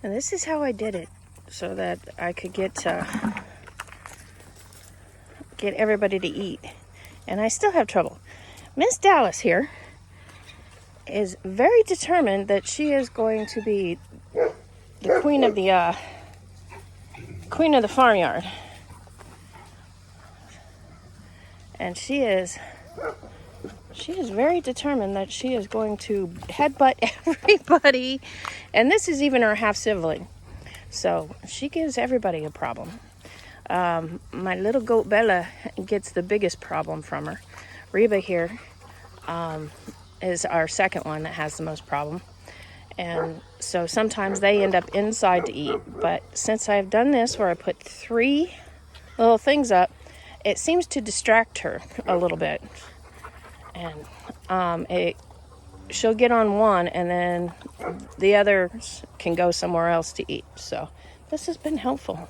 And this is how I did it, so that I could get everybody to eat. And I still have trouble. Miss Dallas here is very determined that she is going to be the queen of the farmyard. And she is very determined that she is going to headbutt everybody. And this is even her half sibling. So she gives everybody a problem. My little goat Bella gets the biggest problem from her. Reba here is our second one that has the most problem. And so sometimes they end up inside to eat. But since I've done this where I put 3 little things up, it seems to distract her a little bit. And she'll get on one, and then the others can go somewhere else to eat. So this has been helpful.